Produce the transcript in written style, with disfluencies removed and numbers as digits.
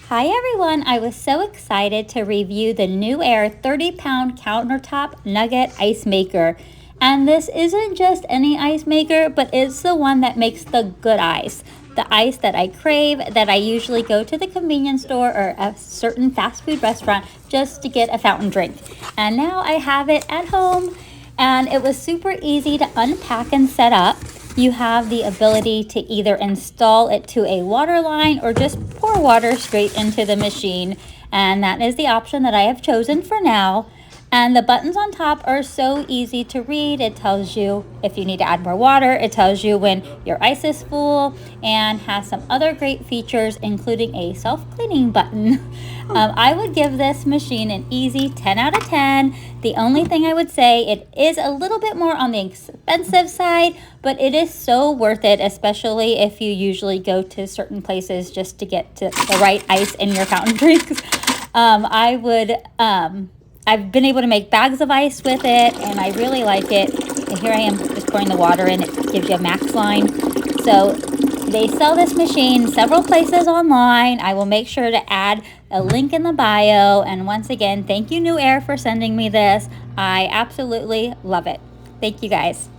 Hi everyone, I was so excited to review the Newair 30-pound Countertop Nugget Ice Maker. And this isn't just any ice maker, but it's the one that makes the good ice. The ice that I crave, that I usually go to the convenience store or a certain fast food restaurant just to get a fountain drink. And now I have it at home, and it was super easy to unpack and set up. You have the ability to either install it to a water line or just pour water straight into the machine. And that is the option that I have chosen for now. And the buttons on top are so easy to read. It tells you if you need to add more water. It tells you when your ice is full, and has some other great features, including a self-cleaning button. I would give this machine an easy 10 out of 10. The only thing I would say, it is a little bit more on the expensive side, but it is so worth it, especially if you usually go to certain places just to get to the right ice in your fountain drinks. I've been able to make bags of ice with it, and I really like it. And here I am just pouring the water in. It gives you a max line. So they sell this machine several places online. I will make sure to add a link in the bio. And once again, thank you Newair for sending me this. I absolutely love it. Thank you guys.